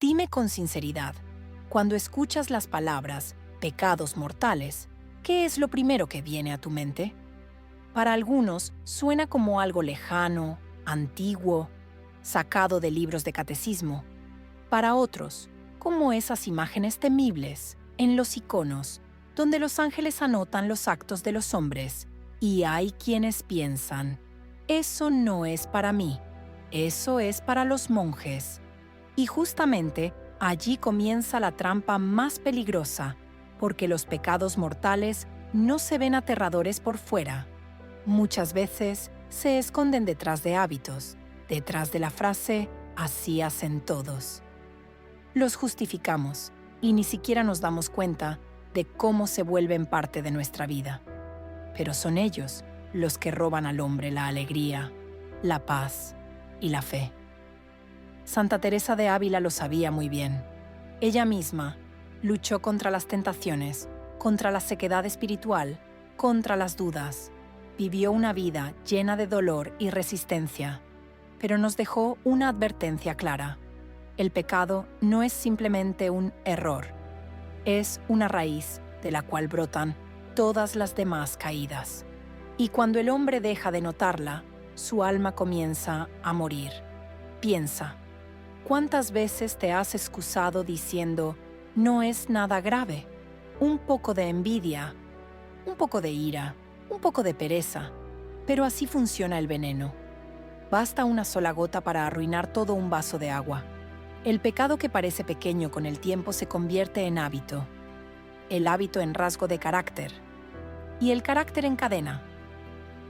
Dime con sinceridad, cuando escuchas las palabras pecados mortales, ¿qué es lo primero que viene a tu mente? Para algunos suena como algo lejano, antiguo, sacado de libros de catecismo. Para otros, como esas imágenes temibles en los iconos, donde los ángeles anotan los actos de los hombres, y hay quienes piensan, eso no es para mí, eso es para los monjes. Y justamente allí comienza la trampa más peligrosa, porque los pecados mortales no se ven aterradores por fuera. Muchas veces se esconden detrás de hábitos, detrás de la frase «así hacen todos». Los justificamos y ni siquiera nos damos cuenta de cómo se vuelven parte de nuestra vida. Pero son ellos los que roban al hombre la alegría, la paz y la fe. Santa Teresa de Ávila lo sabía muy bien. Ella misma luchó contra las tentaciones, contra la sequedad espiritual, contra las dudas. Vivió una vida llena de dolor y resistencia, pero nos dejó una advertencia clara. El pecado no es simplemente un error, es una raíz de la cual brotan todas las demás caídas. Y cuando el hombre deja de notarla, su alma comienza a morir. Piensa, ¿cuántas veces te has excusado diciendo, no es nada grave? Un poco de envidia, un poco de ira, un poco de pereza. Pero así funciona el veneno. Basta una sola gota para arruinar todo un vaso de agua. El pecado que parece pequeño con el tiempo se convierte en hábito. El hábito en rasgo de carácter. Y el carácter en cadena.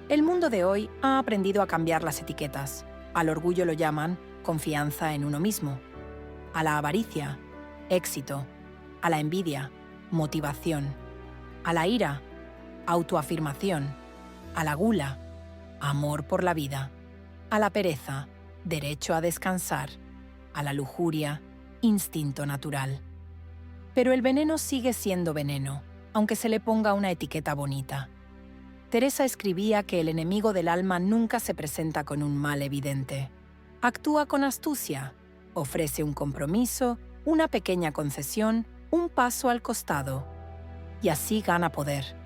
El mundo de hoy ha aprendido a cambiar las etiquetas. Al orgullo lo llaman confianza en uno mismo. A la avaricia, éxito. A la envidia, motivación. A la ira, autoafirmación. A la gula, amor por la vida. A la pereza, derecho a descansar. A la lujuria, instinto natural. Pero el veneno sigue siendo veneno, aunque se le ponga una etiqueta bonita. Teresa escribía que el enemigo del alma nunca se presenta con un mal evidente. Actúa con astucia, ofrece un compromiso, una pequeña concesión, un paso al costado. Y así gana poder.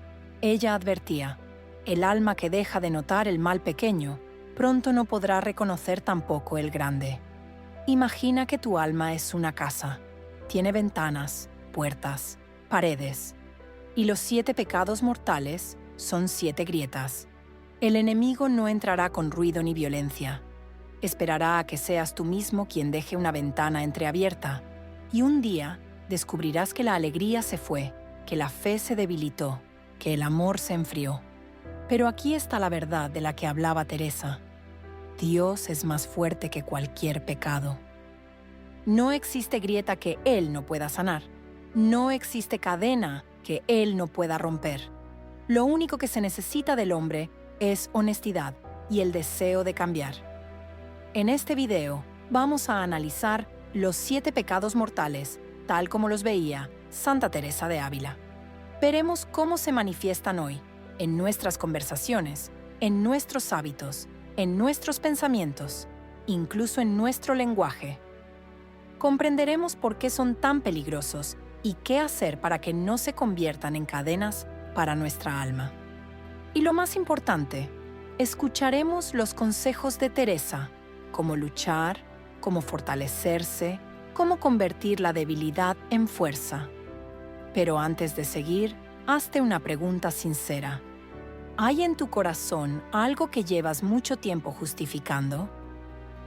Ella advertía, el alma que deja de notar el mal pequeño, pronto no podrá reconocer tampoco el grande. Imagina que tu alma es una casa. Tiene ventanas, puertas, paredes. Y los 7 pecados mortales son 7 grietas. El enemigo no entrará con ruido ni violencia. Esperará a que seas tú mismo quien deje una ventana entreabierta. Y un día descubrirás que la alegría se fue, que la fe se debilitó, que el amor se enfrió. Pero aquí está la verdad de la que hablaba Teresa. Dios es más fuerte que cualquier pecado. No existe grieta que Él no pueda sanar. No existe cadena que Él no pueda romper. Lo único que se necesita del hombre es honestidad y el deseo de cambiar. En este video vamos a analizar los 7 pecados mortales, tal como los veía Santa Teresa de Ávila. Veremos cómo se manifiestan hoy, en nuestras conversaciones, en nuestros hábitos, en nuestros pensamientos, incluso en nuestro lenguaje. Comprenderemos por qué son tan peligrosos y qué hacer para que no se conviertan en cadenas para nuestra alma. Y lo más importante, escucharemos los consejos de Teresa, cómo luchar, cómo fortalecerse, cómo convertir la debilidad en fuerza. Pero antes de seguir, hazte una pregunta sincera. ¿Hay en tu corazón algo que llevas mucho tiempo justificando?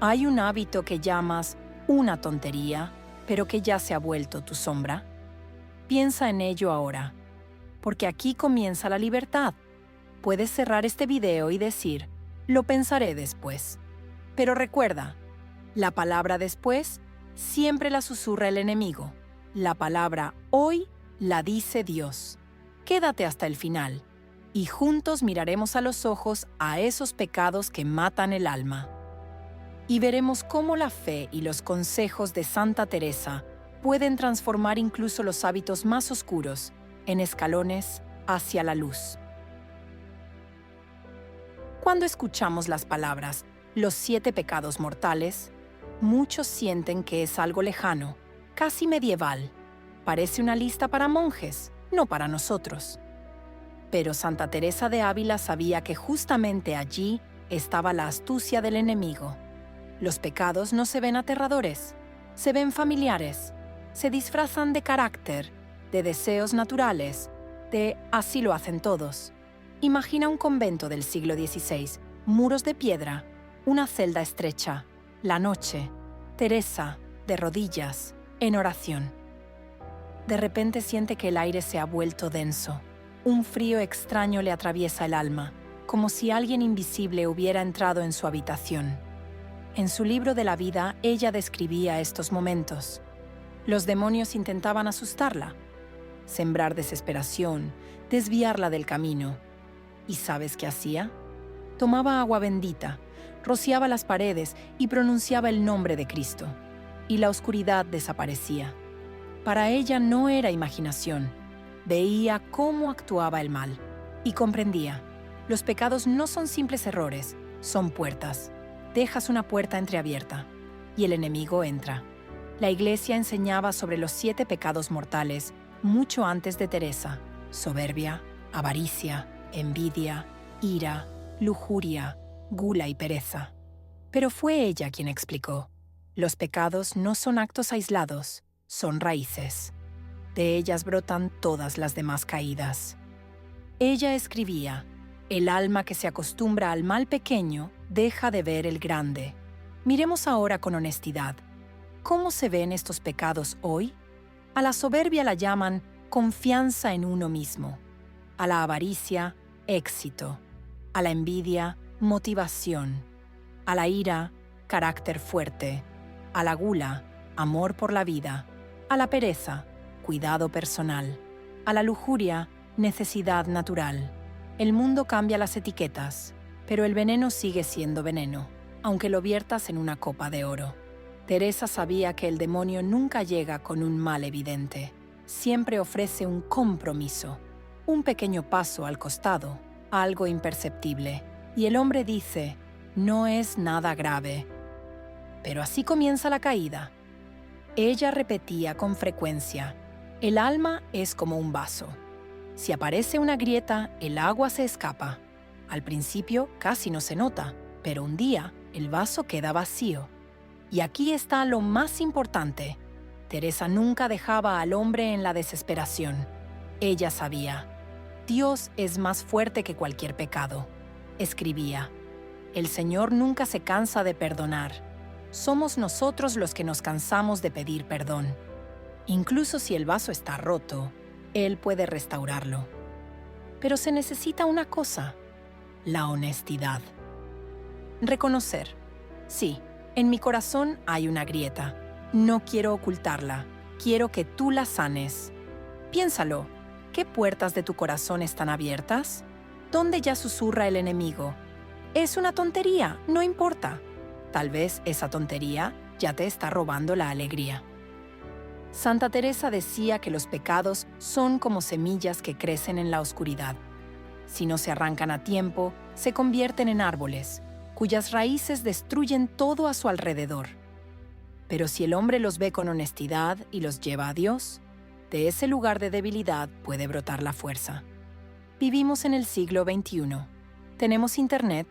¿Hay un hábito que llamas una tontería, pero que ya se ha vuelto tu sombra? Piensa en ello ahora, porque aquí comienza la libertad. Puedes cerrar este video y decir, lo pensaré después. Pero recuerda, la palabra después siempre la susurra el enemigo. La palabra hoy la dice Dios. Quédate hasta el final y juntos miraremos a los ojos a esos pecados que matan el alma. Y veremos cómo la fe y los consejos de Santa Teresa pueden transformar incluso los hábitos más oscuros en escalones hacia la luz. Cuando escuchamos las palabras, los 7 pecados mortales, muchos sienten que es algo lejano, casi medieval. Parece una lista para monjes, no para nosotros. Pero Santa Teresa de Ávila sabía que justamente allí estaba la astucia del enemigo. Los pecados no se ven aterradores, se ven familiares, se disfrazan de carácter, de deseos naturales, de así lo hacen todos. Imagina un convento del siglo XVI, muros de piedra, una celda estrecha, la noche, Teresa, de rodillas, en oración. De repente siente que el aire se ha vuelto denso. Un frío extraño le atraviesa el alma, como si alguien invisible hubiera entrado en su habitación. En su libro de la vida, ella describía estos momentos. Los demonios intentaban asustarla, sembrar desesperación, desviarla del camino. ¿Y sabes qué hacía? Tomaba agua bendita, rociaba las paredes y pronunciaba el nombre de Cristo. Y la oscuridad desaparecía. Para ella no era imaginación. Veía cómo actuaba el mal y comprendía. Los pecados no son simples errores, son puertas. Dejas una puerta entreabierta y el enemigo entra. La Iglesia enseñaba sobre los 7 pecados mortales mucho antes de Teresa: soberbia, avaricia, envidia, ira, lujuria, gula y pereza. Pero fue ella quien explicó: los pecados no son actos aislados, son raíces. De ellas brotan todas las demás caídas. Ella escribía: el alma que se acostumbra al mal pequeño deja de ver el grande. Miremos ahora con honestidad. ¿Cómo se ven estos pecados hoy? A la soberbia la llaman confianza en uno mismo. A la avaricia, éxito. A la envidia, motivación. A la ira, carácter fuerte. A la gula, amor por la vida. A la pereza, cuidado personal. A la lujuria, necesidad natural. El mundo cambia las etiquetas, pero el veneno sigue siendo veneno, aunque lo viertas en una copa de oro. Teresa sabía que el demonio nunca llega con un mal evidente. Siempre ofrece un compromiso, un pequeño paso al costado, algo imperceptible. Y el hombre dice: no es nada grave. Pero así comienza la caída. Ella repetía con frecuencia: el alma es como un vaso. Si aparece una grieta, el agua se escapa. Al principio casi no se nota, pero un día el vaso queda vacío. Y aquí está lo más importante. Teresa nunca dejaba al hombre en la desesperación. Ella sabía: Dios es más fuerte que cualquier pecado. Escribía: el Señor nunca se cansa de perdonar. Somos nosotros los que nos cansamos de pedir perdón. Incluso si el vaso está roto, Él puede restaurarlo. Pero se necesita una cosa: la honestidad. Reconocer: sí, en mi corazón hay una grieta. No quiero ocultarla. Quiero que tú la sanes. Piénsalo. ¿Qué puertas de tu corazón están abiertas? ¿Dónde ya susurra el enemigo? Es una tontería, no importa. Tal vez esa tontería ya te está robando la alegría. Santa Teresa decía que los pecados son como semillas que crecen en la oscuridad. Si no se arrancan a tiempo, se convierten en árboles, cuyas raíces destruyen todo a su alrededor. Pero si el hombre los ve con honestidad y los lleva a Dios, de ese lugar de debilidad puede brotar la fuerza. Vivimos en el siglo XXI. Tenemos internet,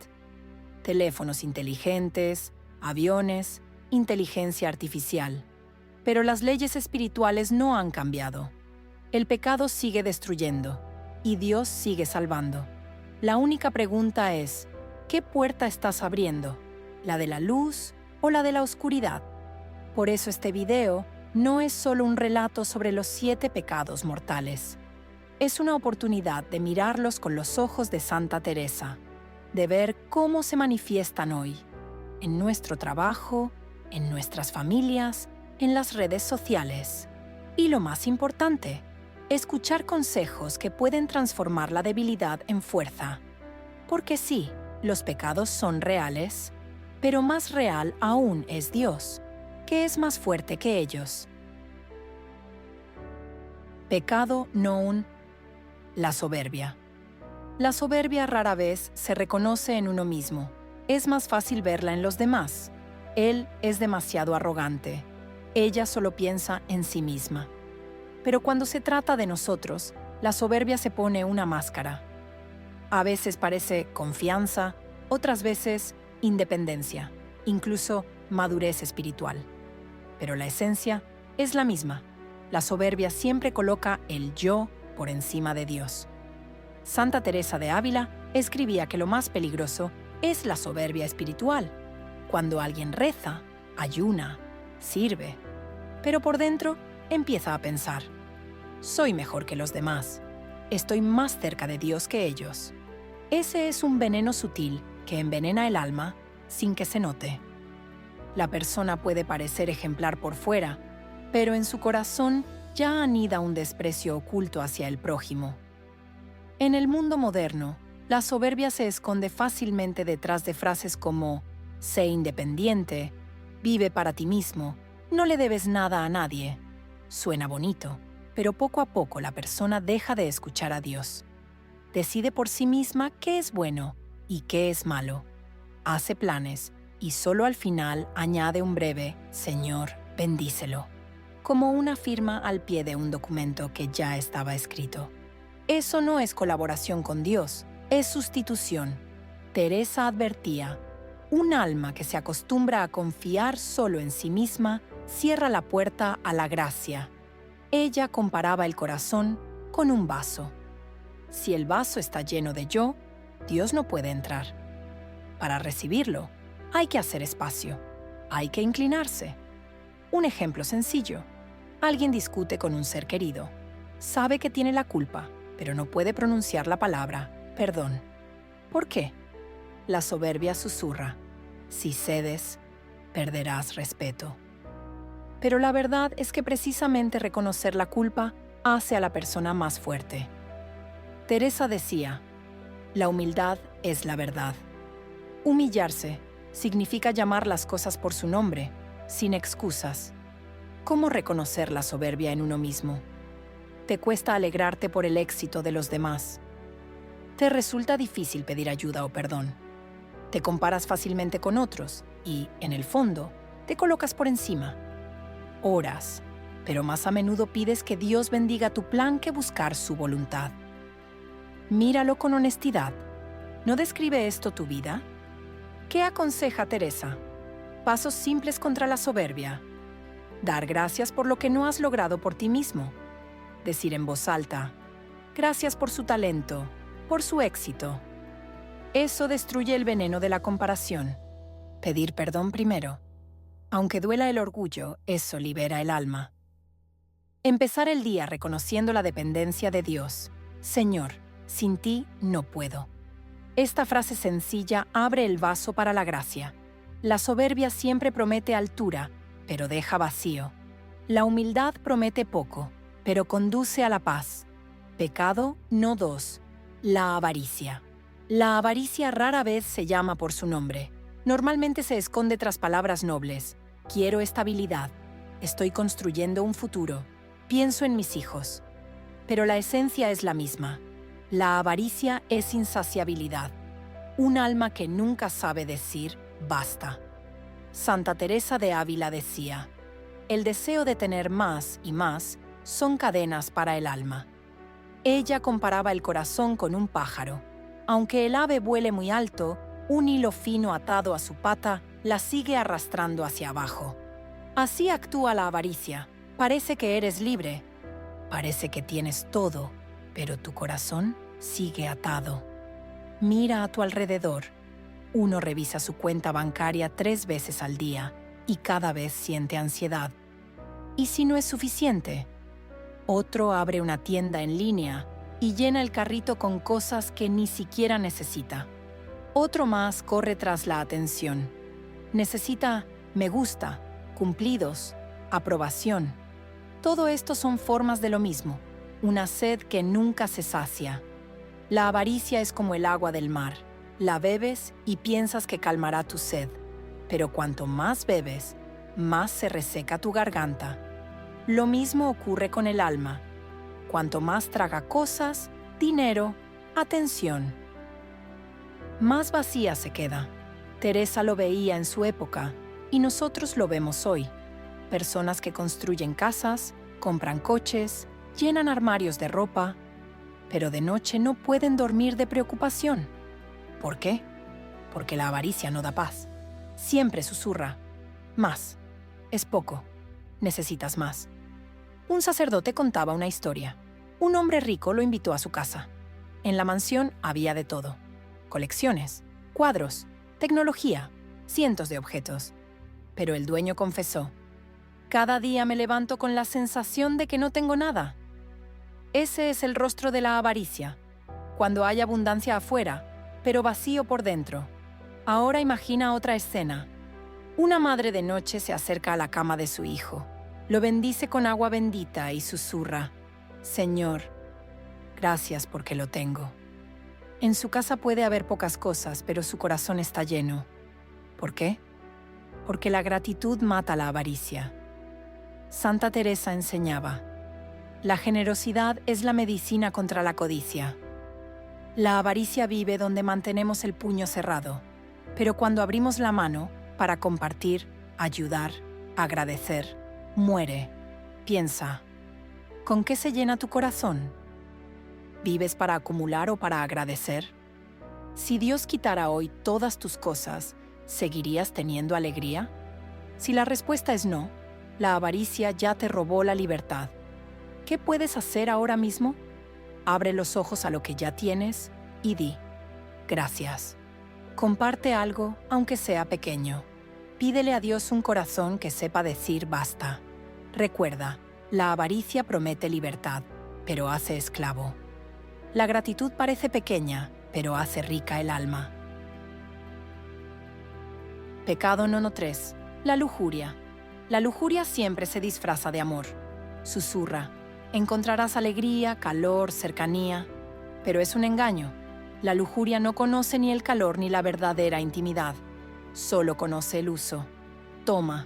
teléfonos inteligentes, aviones, inteligencia artificial. Pero las leyes espirituales no han cambiado. El pecado sigue destruyendo y Dios sigue salvando. La única pregunta es: ¿qué puerta estás abriendo? ¿La de la luz o la de la oscuridad? Por eso este video no es solo un relato sobre los 7 pecados mortales. Es una oportunidad de mirarlos con los ojos de Santa Teresa, de ver cómo se manifiestan hoy, en nuestro trabajo, en nuestras familias, en las redes sociales. Y lo más importante, escuchar consejos que pueden transformar la debilidad en fuerza. Porque sí, los pecados son reales, pero más real aún es Dios, que es más fuerte que ellos. Pecado non, la soberbia. La soberbia rara vez se reconoce en uno mismo. Es más fácil verla en los demás. Él es demasiado arrogante. Ella solo piensa en sí misma. Pero cuando se trata de nosotros, la soberbia se pone una máscara. A veces parece confianza, otras veces independencia, incluso madurez espiritual. Pero la esencia es la misma. La soberbia siempre coloca el yo por encima de Dios. Santa Teresa de Ávila escribía que lo más peligroso es la soberbia espiritual, cuando alguien reza, ayuna, sirve, pero por dentro empieza a pensar: soy mejor que los demás, estoy más cerca de Dios que ellos. Ese es un veneno sutil que envenena el alma sin que se note. La persona puede parecer ejemplar por fuera, pero en su corazón ya anida un desprecio oculto hacia el prójimo. En el mundo moderno, la soberbia se esconde fácilmente detrás de frases como sé independiente, vive para ti mismo, no le debes nada a nadie. Suena bonito, pero poco a poco la persona deja de escuchar a Dios. Decide por sí misma qué es bueno y qué es malo. Hace planes y solo al final añade un breve «Señor, bendícelo», como una firma al pie de un documento que ya estaba escrito. Eso no es colaboración con Dios, es sustitución. Teresa advertía: un alma que se acostumbra a confiar solo en sí misma cierra la puerta a la gracia. Ella comparaba el corazón con un vaso. Si el vaso está lleno de yo, Dios no puede entrar. Para recibirlo, hay que hacer espacio, hay que inclinarse. Un ejemplo sencillo: alguien discute con un ser querido. Sabe que tiene la culpa, pero no puede pronunciar la palabra perdón. ¿Por qué? La soberbia susurra: si cedes, perderás respeto. Pero la verdad es que precisamente reconocer la culpa hace a la persona más fuerte. Teresa decía: la humildad es la verdad. Humillarse significa llamar las cosas por su nombre, sin excusas. ¿Cómo reconocer la soberbia en uno mismo? Te cuesta alegrarte por el éxito de los demás. Te resulta difícil pedir ayuda o perdón. Te comparas fácilmente con otros y, en el fondo, te colocas por encima. Oras, pero más a menudo pides que Dios bendiga tu plan que buscar su voluntad. Míralo con honestidad. ¿No describe esto tu vida? ¿Qué aconseja Teresa? Pasos simples contra la soberbia. Dar gracias por lo que no has logrado por ti mismo. Decir en voz alta: gracias por su talento, por su éxito. Eso destruye el veneno de la comparación. Pedir perdón primero. Aunque duela el orgullo, eso libera el alma. Empezar el día reconociendo la dependencia de Dios. Señor, sin ti no puedo. Esta frase sencilla abre el vaso para la gracia. La soberbia siempre promete altura, pero deja vacío. La humildad promete poco, pero conduce a la paz. Pecado no dos: la avaricia. La avaricia rara vez se llama por su nombre. Normalmente se esconde tras palabras nobles. Quiero estabilidad. Estoy construyendo un futuro. Pienso en mis hijos. Pero la esencia es la misma. La avaricia es insaciabilidad. Un alma que nunca sabe decir basta. Santa Teresa de Ávila decía: el deseo de tener más y más son cadenas para el alma. Ella comparaba el corazón con un pájaro. Aunque el ave vuele muy alto, un hilo fino atado a su pata la sigue arrastrando hacia abajo. Así actúa la avaricia. Parece que eres libre, parece que tienes todo, pero tu corazón sigue atado. Mira a tu alrededor. Uno revisa su cuenta bancaria 3 veces al día y cada vez siente ansiedad. ¿Y si no es suficiente? Otro abre una tienda en línea y llena el carrito con cosas que ni siquiera necesita. Otro más corre tras la atención. Necesita me gusta, cumplidos, aprobación. Todo esto son formas de lo mismo, una sed que nunca se sacia. La avaricia es como el agua del mar. La bebes y piensas que calmará tu sed, pero cuanto más bebes, más se reseca tu garganta. Lo mismo ocurre con el alma. Cuanto más traga cosas, dinero, atención, más vacía se queda. Teresa lo veía en su época y nosotros lo vemos hoy. Personas que construyen casas, compran coches, llenan armarios de ropa, pero de noche no pueden dormir de preocupación. ¿Por qué? Porque la avaricia no da paz. Siempre susurra: más, es poco, necesitas más. Un sacerdote contaba una historia. Un hombre rico lo invitó a su casa. En la mansión había de todo: colecciones, cuadros, tecnología, cientos de objetos. Pero el dueño confesó: cada día me levanto con la sensación de que no tengo nada. Ese es el rostro de la avaricia, cuando hay abundancia afuera, pero vacío por dentro. Ahora imagina otra escena. Una madre de noche se acerca a la cama de su hijo, lo bendice con agua bendita y susurra: Señor, gracias porque lo tengo. En su casa puede haber pocas cosas, pero su corazón está lleno. ¿Por qué? Porque la gratitud mata la avaricia. Santa Teresa enseñaba: la generosidad es la medicina contra la codicia. La avaricia vive donde mantenemos el puño cerrado, pero cuando abrimos la mano para compartir, ayudar, agradecer, muere. Piensa, ¿con qué se llena tu corazón? ¿Vives para acumular o para agradecer? Si Dios quitara hoy todas tus cosas, ¿seguirías teniendo alegría? Si la respuesta es no, la avaricia ya te robó la libertad. ¿Qué puedes hacer ahora mismo? Abre los ojos a lo que ya tienes y di: gracias. Comparte algo, aunque sea pequeño. Pídele a Dios un corazón que sepa decir basta. Recuerda, la avaricia promete libertad, pero hace esclavo. La gratitud parece pequeña, pero hace rica el alma. Pecado nono 3. La lujuria. La lujuria siempre se disfraza de amor. Susurra: encontrarás alegría, calor, cercanía. Pero es un engaño. La lujuria no conoce ni el calor ni la verdadera intimidad. Solo conoce el uso. Toma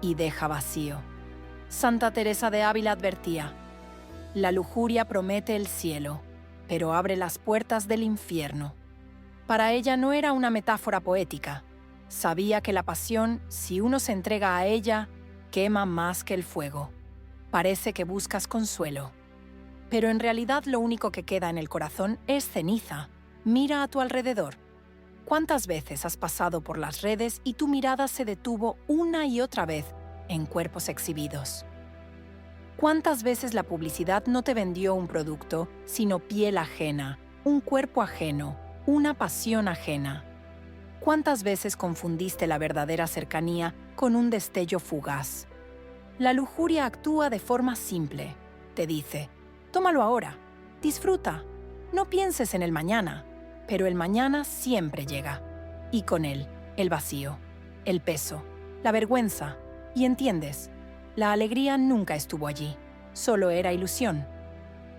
y deja vacío. Santa Teresa de Ávila advertía: la lujuria promete el cielo, pero abre las puertas del infierno. Para ella no era una metáfora poética. Sabía que la pasión, si uno se entrega a ella, quema más que el fuego. Parece que buscas consuelo, pero en realidad lo único que queda en el corazón es ceniza. Mira a tu alrededor. ¿Cuántas veces has pasado por las redes y tu mirada se detuvo una y otra vez en cuerpos exhibidos? ¿Cuántas veces la publicidad no te vendió un producto, sino piel ajena, un cuerpo ajeno, una pasión ajena? ¿Cuántas veces confundiste la verdadera cercanía con un destello fugaz? La lujuria actúa de forma simple. Te dice: tómalo ahora, disfruta, no pienses en el mañana. Pero el mañana siempre llega. Y con él, el vacío, el peso, la vergüenza. Y entiendes, la alegría nunca estuvo allí, solo era ilusión.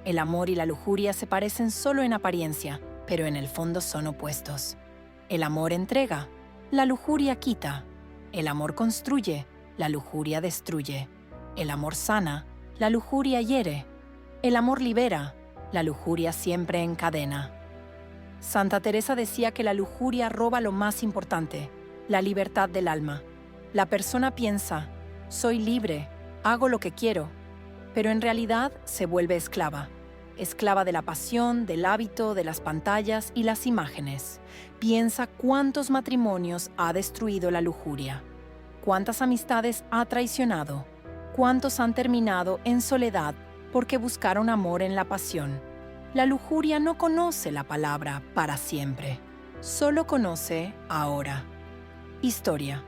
El amor y la lujuria se parecen solo en apariencia, pero en el fondo son opuestos. El amor entrega, la lujuria quita. El amor construye, la lujuria destruye. El amor sana, la lujuria hiere. El amor libera, la lujuria siempre encadena. Santa Teresa decía que la lujuria roba lo más importante, la libertad del alma. La persona piensa: soy libre, hago lo que quiero, pero en realidad se vuelve esclava. Esclava de la pasión, del hábito, de las pantallas y las imágenes. Piensa cuántos matrimonios ha destruido la lujuria, cuántas amistades ha traicionado, cuántos han terminado en soledad porque buscaron amor en la pasión. La lujuria no conoce la palabra para siempre, solo conoce ahora. Historia.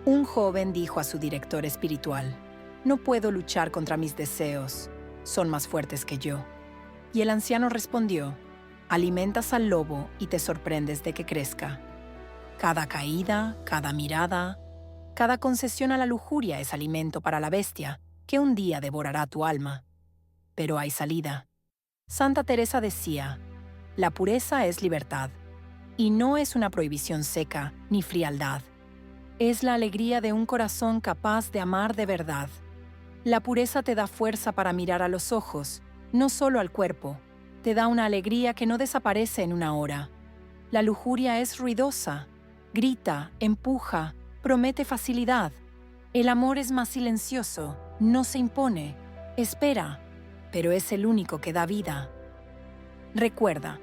Un joven dijo a su director espiritual: no puedo luchar contra mis deseos, son más fuertes que yo. Y el anciano respondió: alimentas al lobo y te sorprendes de que crezca. Cada caída, cada mirada, cada concesión a la lujuria es alimento para la bestia que un día devorará tu alma. Pero hay salida. Santa Teresa decía: la pureza es libertad, y no es una prohibición seca ni frialdad. Es la alegría de un corazón capaz de amar de verdad. La pureza te da fuerza para mirar a los ojos, no solo al cuerpo. Te da una alegría que no desaparece en una hora. La lujuria es ruidosa, grita, empuja, promete facilidad. El amor es más silencioso, no se impone, espera, pero es el único que da vida. Recuerda,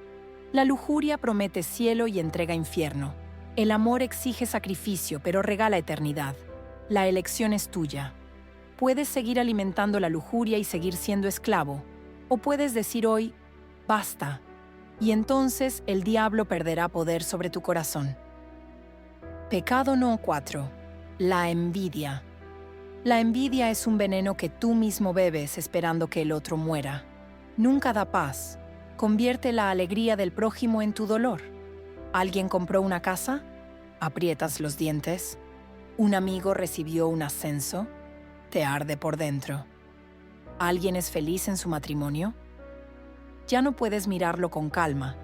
la lujuria promete cielo y entrega infierno. El amor exige sacrificio, pero regala eternidad. La elección es tuya. Puedes seguir alimentando la lujuria y seguir siendo esclavo, o puedes decir hoy, basta, y entonces el diablo perderá poder sobre tu corazón. Pecado no 4. La envidia. La envidia es un veneno que tú mismo bebes esperando que el otro muera. Nunca da paz. Convierte la alegría del prójimo en tu dolor. ¿Alguien compró una casa? Aprietas los dientes. ¿Un amigo recibió un ascenso? Te arde por dentro. ¿Alguien es feliz en su matrimonio? Ya no puedes mirarlo con calma.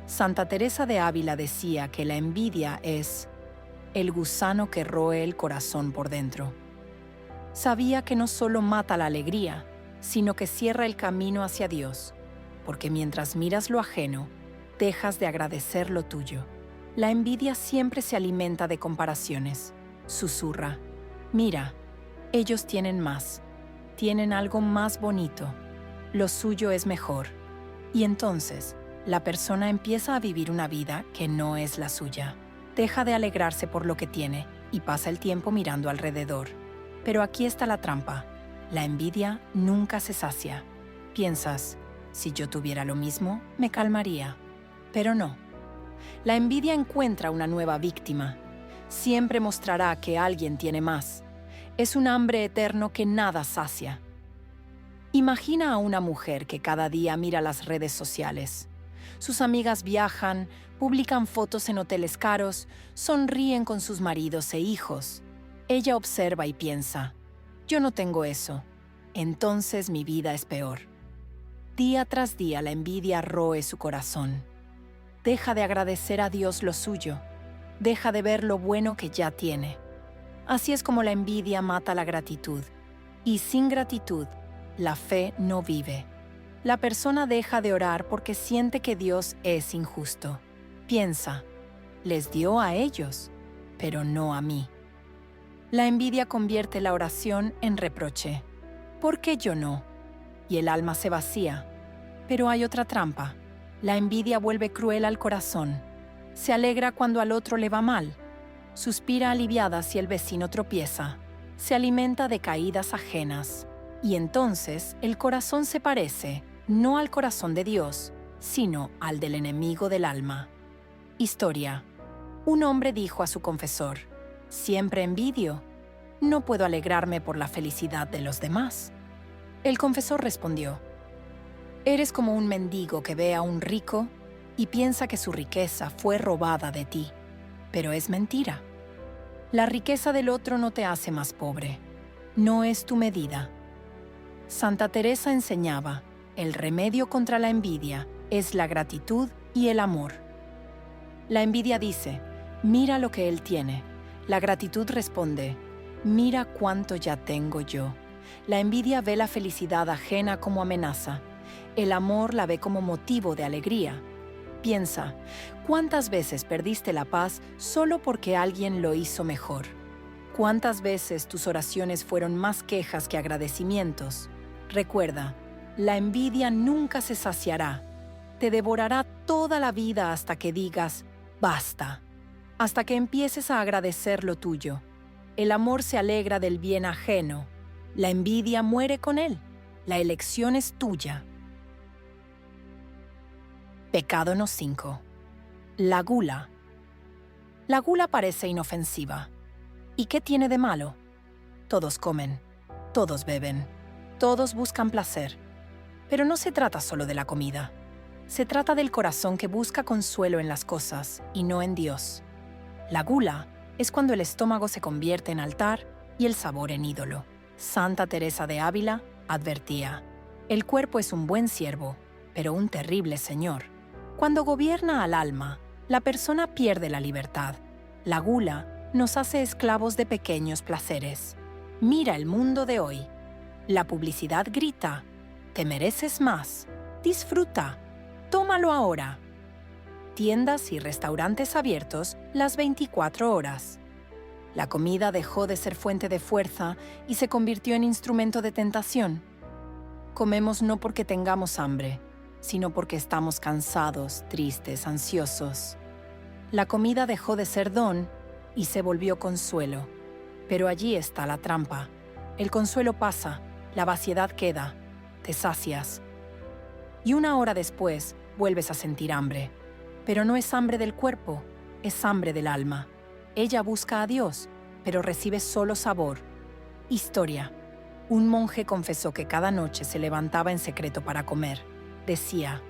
Santa Teresa de Ávila decía que la envidia es el gusano que roe el corazón por dentro. Sabía que no solo mata la alegría, sino que cierra el camino hacia Dios, porque mientras miras lo ajeno, dejas de agradecer lo tuyo. La envidia siempre se alimenta de comparaciones. Susurra, mira, ellos tienen más, tienen algo más bonito, lo suyo es mejor. Y entonces, la persona empieza a vivir una vida que no es la suya. Deja de alegrarse por lo que tiene y pasa el tiempo mirando alrededor. Pero aquí está la trampa. La envidia nunca se sacia. Piensas, si yo tuviera lo mismo, me calmaría. Pero no. La envidia encuentra una nueva víctima. Siempre mostrará que alguien tiene más. Es un hambre eterno que nada sacia. Imagina a una mujer que cada día mira las redes sociales. Sus amigas viajan, publican fotos en hoteles caros, sonríen con sus maridos e hijos. Ella observa y piensa, yo no tengo eso, entonces mi vida es peor. Día tras día la envidia roe su corazón. Deja de agradecer a Dios lo suyo, deja de ver lo bueno que ya tiene. Así es como la envidia mata la gratitud, y sin gratitud, la fe no vive. La persona deja de orar porque siente que Dios es injusto. Piensa, les dio a ellos, pero no a mí. La envidia convierte la oración en reproche. ¿Por qué yo no? Y el alma se vacía. Pero hay otra trampa. La envidia vuelve cruel al corazón. Se alegra cuando al otro le va mal. Suspira aliviada si el vecino tropieza. Se alimenta de caídas ajenas. Y entonces el corazón se parece, no al corazón de Dios, sino al del enemigo del alma. Historia. Un hombre dijo a su confesor, «Siempre envidio. No puedo alegrarme por la felicidad de los demás». El confesor respondió, «Eres como un mendigo que ve a un rico y piensa que su riqueza fue robada de ti. Pero es mentira. La riqueza del otro no te hace más pobre. No es tu medida». Santa Teresa enseñaba, el remedio contra la envidia es la gratitud y el amor. La envidia dice, mira lo que él tiene. La gratitud responde, mira cuánto ya tengo yo. La envidia ve la felicidad ajena como amenaza. El amor la ve como motivo de alegría. Piensa, ¿cuántas veces perdiste la paz solo porque alguien lo hizo mejor? ¿Cuántas veces tus oraciones fueron más quejas que agradecimientos? Recuerda, la envidia nunca se saciará. Te devorará toda la vida hasta que digas, basta. Hasta que empieces a agradecer lo tuyo. El amor se alegra del bien ajeno. La envidia muere con él. La elección es tuya. Pecado no 5. La gula. La gula parece inofensiva. ¿Y qué tiene de malo? Todos comen, todos beben, todos buscan placer. Pero no se trata solo de la comida. Se trata del corazón que busca consuelo en las cosas y no en Dios. La gula es cuando el estómago se convierte en altar y el sabor en ídolo. Santa Teresa de Ávila advertía, el cuerpo es un buen siervo, pero un terrible señor. Cuando gobierna al alma, la persona pierde la libertad. La gula nos hace esclavos de pequeños placeres. Mira el mundo de hoy. La publicidad grita, te mereces más, disfruta, tómalo ahora. Tiendas y restaurantes abiertos las 24 horas. La comida dejó de ser fuente de fuerza y se convirtió en instrumento de tentación. Comemos no porque tengamos hambre, sino porque estamos cansados, tristes, ansiosos. La comida dejó de ser don y se volvió consuelo. Pero allí está la trampa. El consuelo pasa, la vaciedad queda, te sacias. Y una hora después vuelves a sentir hambre. Pero no es hambre del cuerpo, es hambre del alma. Ella busca a Dios, pero recibe solo sabor. Historia. Un monje confesó que cada noche se levantaba en secreto para comer. Decía,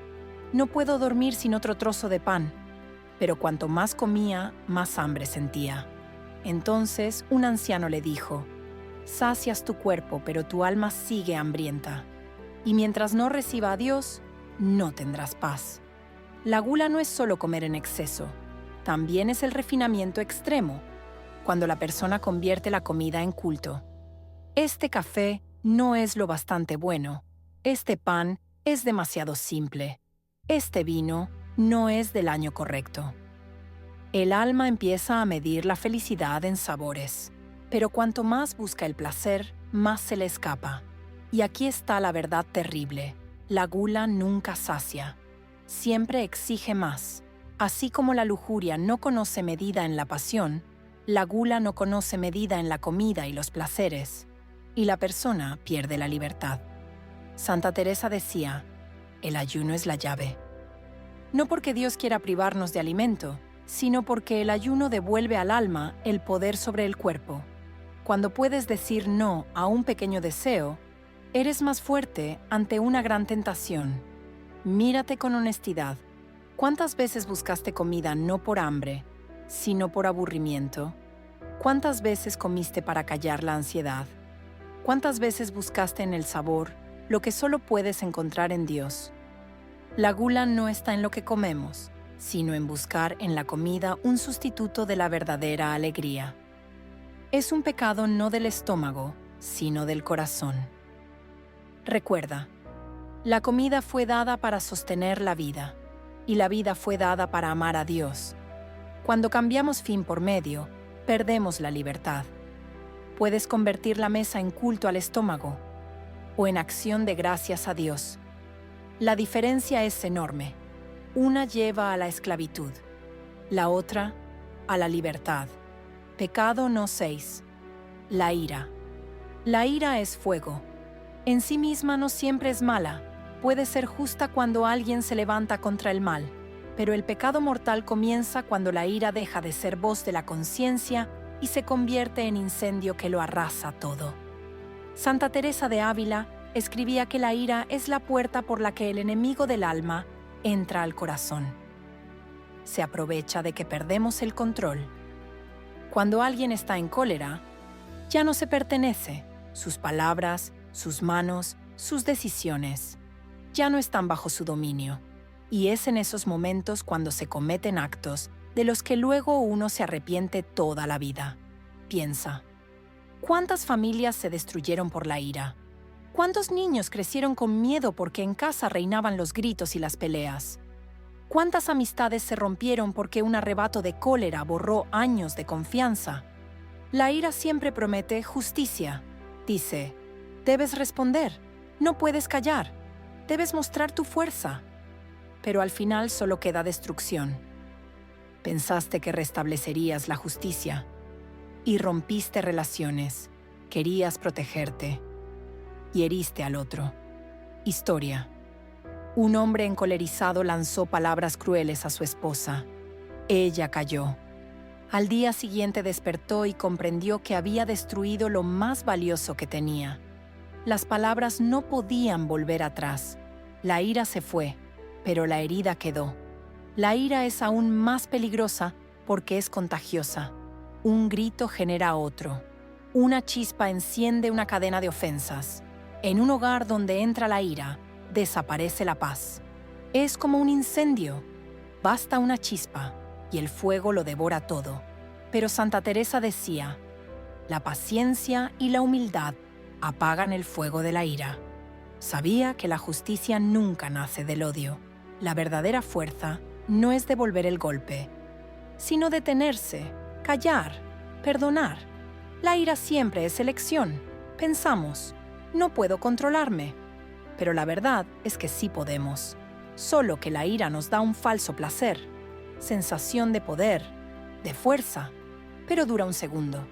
no puedo dormir sin otro trozo de pan. Pero cuanto más comía, más hambre sentía. Entonces un anciano le dijo, sacias tu cuerpo, pero tu alma sigue hambrienta. Y mientras no reciba a Dios, no tendrás paz. La gula no es solo comer en exceso, también es el refinamiento extremo, cuando la persona convierte la comida en culto. Este café no es lo bastante bueno, este pan es demasiado simple, este vino no es del año correcto. El alma empieza a medir la felicidad en sabores, pero cuanto más busca el placer, más se le escapa. Y aquí está la verdad terrible, la gula nunca sacia, siempre exige más. Así como la lujuria no conoce medida en la pasión, la gula no conoce medida en la comida y los placeres, y la persona pierde la libertad. Santa Teresa decía, el ayuno es la llave. No porque Dios quiera privarnos de alimento, sino porque el ayuno devuelve al alma el poder sobre el cuerpo. Cuando puedes decir no a un pequeño deseo, eres más fuerte ante una gran tentación. Mírate con honestidad. ¿Cuántas veces buscaste comida no por hambre, sino por aburrimiento? ¿Cuántas veces comiste para callar la ansiedad? ¿Cuántas veces buscaste en el sabor lo que solo puedes encontrar en Dios? La gula no está en lo que comemos, sino en buscar en la comida un sustituto de la verdadera alegría. Es un pecado no del estómago, sino del corazón. Recuerda, la comida fue dada para sostener la vida, y la vida fue dada para amar a Dios. Cuando cambiamos fin por medio, perdemos la libertad. Puedes convertir la mesa en culto al estómago, o en acción de gracias a Dios. La diferencia es enorme. Una lleva a la esclavitud, la otra a la libertad. Pecado no 6. La ira. La ira es fuego. En sí misma no siempre es mala. Puede ser justa cuando alguien se levanta contra el mal, pero el pecado mortal comienza cuando la ira deja de ser voz de la conciencia y se convierte en incendio que lo arrasa todo. Santa Teresa de Ávila escribía que la ira es la puerta por la que el enemigo del alma entra al corazón. Se aprovecha de que perdemos el control. Cuando alguien está en cólera, ya no se pertenece. Sus palabras, sus manos, sus decisiones, ya no están bajo su dominio. Y es en esos momentos cuando se cometen actos de los que luego uno se arrepiente toda la vida. Piensa, ¿cuántas familias se destruyeron por la ira? ¿Cuántos niños crecieron con miedo porque en casa reinaban los gritos y las peleas? ¿Cuántas amistades se rompieron porque un arrebato de cólera borró años de confianza? La ira siempre promete justicia. Dice, debes responder, no puedes callar, debes mostrar tu fuerza. Pero al final solo queda destrucción. Pensaste que restablecerías la justicia y rompiste relaciones, querías protegerte y heriste al otro. Historia. Un hombre encolerizado lanzó palabras crueles a su esposa. Ella cayó. Al día siguiente despertó y comprendió que había destruido lo más valioso que tenía. Las palabras no podían volver atrás. La ira se fue, pero la herida quedó. La ira es aún más peligrosa porque es contagiosa. Un grito genera otro. Una chispa enciende una cadena de ofensas. En un hogar donde entra la ira, desaparece la paz. Es como un incendio. Basta una chispa y el fuego lo devora todo. Pero Santa Teresa decía, la paciencia y la humildad apagan el fuego de la ira. Sabía que la justicia nunca nace del odio. La verdadera fuerza no es devolver el golpe, sino detenerse, callar Perdonar. La ira siempre es elección. Pensamos, no puedo controlarme. Pero la verdad es que sí podemos. Solo que la ira nos da un falso placer, sensación de poder, de fuerza, pero dura un segundo,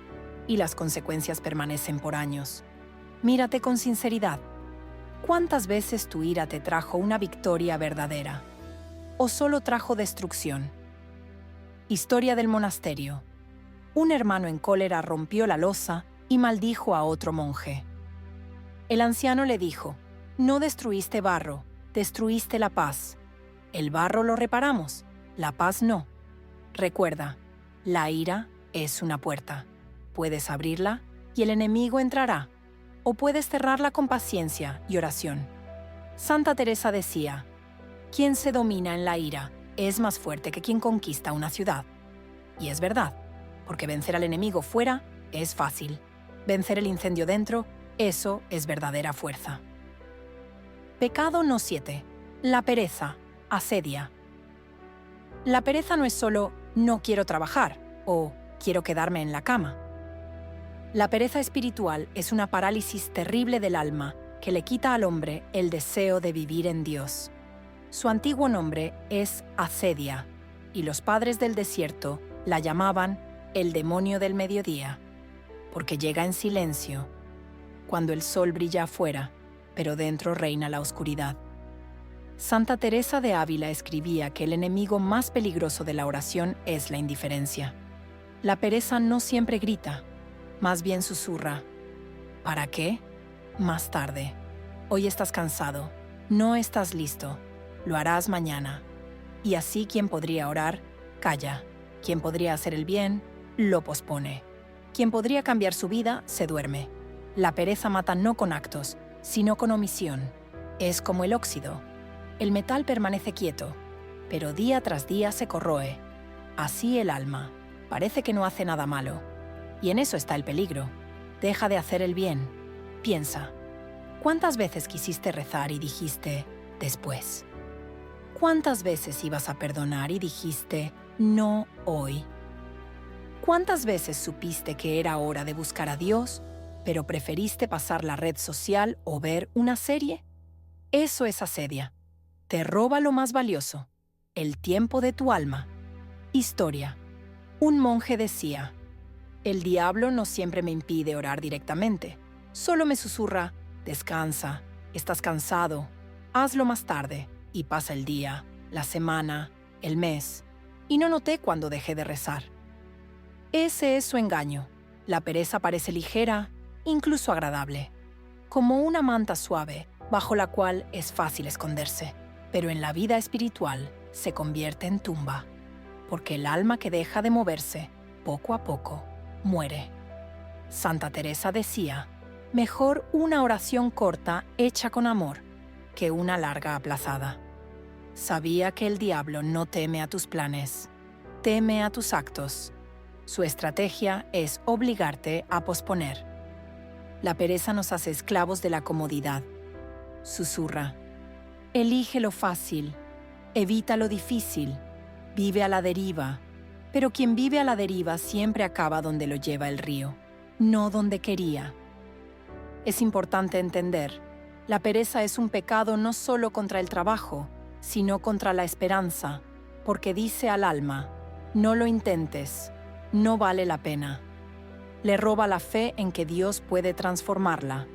y las consecuencias permanecen por años. Mírate con sinceridad. ¿Cuántas veces tu ira te trajo una victoria verdadera? ¿O solo trajo destrucción? Historia del monasterio. Un hermano en cólera rompió la loza y maldijo a otro monje. El anciano le dijo: no destruiste barro, destruiste la paz. El barro lo reparamos, la paz no. Recuerda, la ira es una puerta. Puedes abrirla y el enemigo entrará, o puedes cerrarla con paciencia y oración. Santa Teresa decía: quien se domina en la ira es más fuerte que quien conquista una ciudad. Y es verdad, porque vencer al enemigo fuera es fácil. Vencer el incendio dentro, eso es verdadera fuerza. Pecado no 7. La pereza, asedia. La pereza no es solo no quiero trabajar o quiero quedarme en la cama. La pereza espiritual es una parálisis terrible del alma que le quita al hombre el deseo de vivir en Dios. Su antiguo nombre es asedia, y los padres del desierto la llamaban el demonio del mediodía, porque llega en silencio, cuando el sol brilla afuera, pero dentro reina la oscuridad. Santa Teresa de Ávila escribía que el enemigo más peligroso de la oración es la indiferencia. La pereza no siempre grita, más bien susurra. ¿Para qué? Más tarde. Hoy estás cansado, no estás listo, lo harás mañana. Y así quien podría orar, calla. Quien podría hacer el bien, lo pospone. Quien podría cambiar su vida, se duerme. La pereza mata no con actos, sino con omisión. Es como el óxido. El metal permanece quieto, pero día tras día se corroe. Así el alma. Parece que no hace nada malo. Y en eso está el peligro. Deja de hacer el bien. Piensa. ¿Cuántas veces quisiste rezar y dijiste, después? ¿Cuántas veces ibas a perdonar y dijiste, no hoy? ¿Cuántas veces supiste que era hora de buscar a Dios, pero preferiste pasar la red social o ver una serie? Eso es asedia. Te roba lo más valioso, el tiempo de tu alma. Historia. Un monje decía: el diablo no siempre me impide orar directamente. Solo me susurra: descansa, estás cansado, hazlo más tarde. Y pasa el día, la semana, el mes. Y no noté cuando dejé de rezar. Ese es su engaño. La pereza parece ligera, incluso agradable, como una manta suave bajo la cual es fácil esconderse, pero en la vida espiritual se convierte en tumba, porque el alma que deja de moverse, poco a poco, muere. Santa Teresa decía: mejor una oración corta hecha con amor que una larga aplazada. Sabía que el diablo no teme a tus planes, teme a tus actos. Su estrategia es obligarte a posponer. La pereza nos hace esclavos de la comodidad. Susurra: elige lo fácil, evita lo difícil, vive a la deriva. Pero quien vive a la deriva siempre acaba donde lo lleva el río, no donde quería. Es importante entender, la pereza es un pecado no solo contra el trabajo, sino contra la esperanza, porque dice al alma: no lo intentes, no vale la pena. Le roba la fe en que Dios puede transformarla.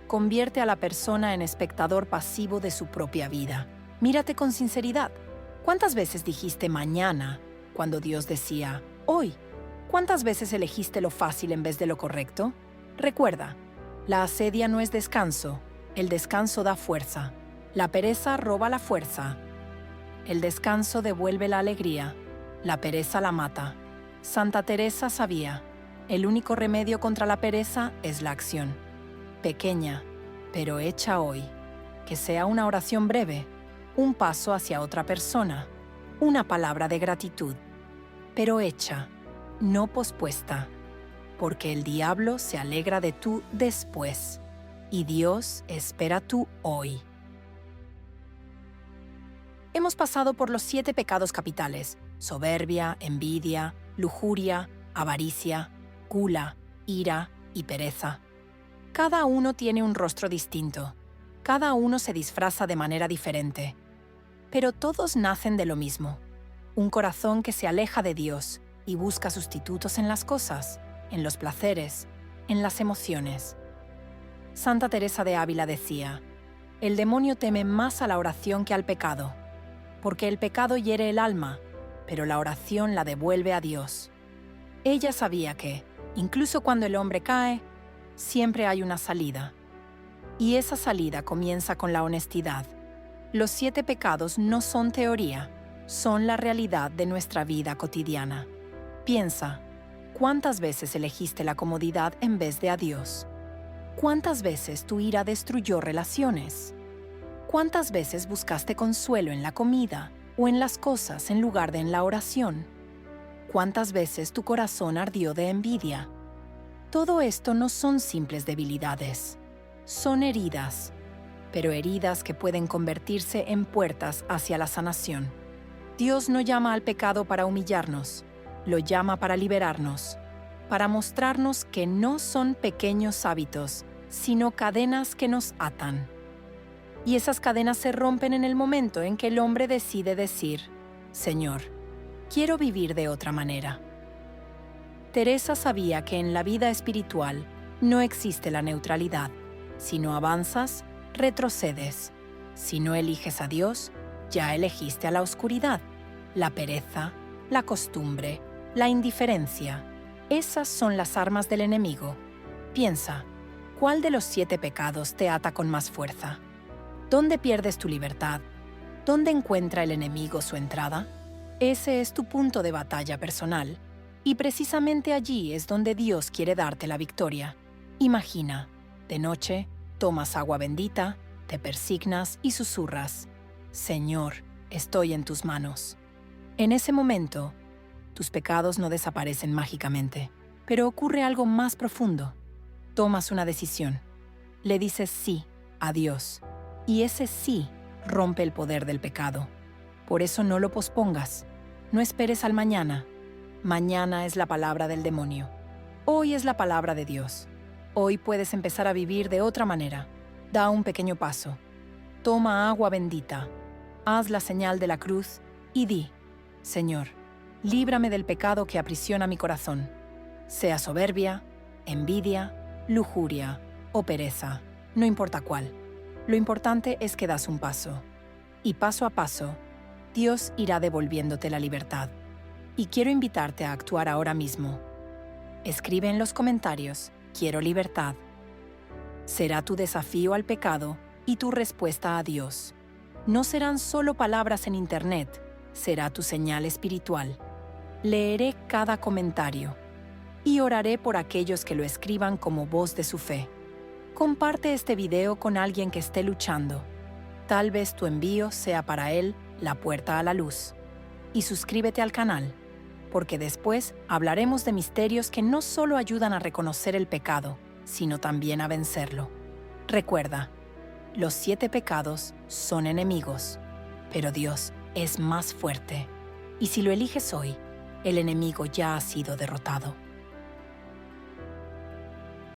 Convierte a la persona en espectador pasivo de su propia vida. Mírate con sinceridad. ¿Cuántas veces dijiste mañana cuando Dios decía hoy? ¿Cuántas veces elegiste lo fácil en vez de lo correcto? Recuerda, la asedia no es descanso, el descanso da fuerza. La pereza roba la fuerza. El descanso devuelve la alegría, la pereza la mata. Santa Teresa sabía, el único remedio contra la pereza es la acción. Pequeña, pero hecha hoy. Que sea una oración breve, un paso hacia otra persona, una palabra de gratitud, pero hecha, no pospuesta, porque el diablo se alegra de tu después y Dios espera tu hoy. Hemos pasado por los 7 pecados capitales: soberbia, envidia, lujuria, avaricia. gula, ira y pereza. Cada uno tiene un rostro distinto. Cada uno se disfraza de manera diferente. Pero todos nacen de lo mismo. Un corazón que se aleja de Dios y busca sustitutos en las cosas, en los placeres, en las emociones. Santa Teresa de Ávila decía: el demonio teme más a la oración que al pecado, porque el pecado hiere el alma, pero la oración la devuelve a Dios. Ella sabía que, incluso cuando el hombre cae, siempre hay una salida. Y esa salida comienza con la honestidad. Los 7 pecados no son teoría, son la realidad de nuestra vida cotidiana. Piensa, ¿cuántas veces elegiste la comodidad en vez de a Dios? ¿Cuántas veces tu ira destruyó relaciones? ¿Cuántas veces buscaste consuelo en la comida o en las cosas en lugar de en la oración? ¿Cuántas veces tu corazón ardió de envidia? Todo esto no son simples debilidades, son heridas, pero heridas que pueden convertirse en puertas hacia la sanación. Dios no llama al pecado para humillarnos, lo llama para liberarnos, para mostrarnos que no son pequeños hábitos, sino cadenas que nos atan. Y esas cadenas se rompen en el momento en que el hombre decide decir: Señor, quiero vivir de otra manera. Teresa sabía que en la vida espiritual no existe la neutralidad. Si no avanzas, retrocedes. Si no eliges a Dios, ya elegiste a la oscuridad, la pereza, la costumbre, la indiferencia. Esas son las armas del enemigo. Piensa, ¿cuál de los 7 pecados te ata con más fuerza? ¿Dónde pierdes tu libertad? ¿Dónde encuentra el enemigo su entrada? Ese es tu punto de batalla personal. Y precisamente allí es donde Dios quiere darte la victoria. Imagina, de noche, tomas agua bendita, te persignas y susurras: Señor, estoy en tus manos. En ese momento, tus pecados no desaparecen mágicamente, pero ocurre algo más profundo. Tomas una decisión. Le dices sí a Dios. Y ese sí rompe el poder del pecado. Por eso no lo pospongas. No esperes al mañana. Mañana es la palabra del demonio. Hoy es la palabra de Dios. Hoy puedes empezar a vivir de otra manera. Da un pequeño paso. Toma agua bendita. Haz la señal de la cruz y di: Señor, líbrame del pecado que aprisiona mi corazón. Sea soberbia, envidia, lujuria o pereza. No importa cuál. Lo importante es que das un paso. Y paso a paso, Dios irá devolviéndote la libertad. Y quiero invitarte a actuar ahora mismo. Escribe en los comentarios: quiero libertad. Será tu desafío al pecado y tu respuesta a Dios. No serán solo palabras en internet, será tu señal espiritual. Leeré cada comentario y oraré por aquellos que lo escriban como voz de su fe. Comparte este video con alguien que esté luchando. Tal vez tu envío sea para él la puerta a la luz. Y suscríbete al canal, porque después hablaremos de misterios que no solo ayudan a reconocer el pecado, sino también a vencerlo. Recuerda, los 7 pecados son enemigos, pero Dios es más fuerte. Y si lo eliges hoy, el enemigo ya ha sido derrotado.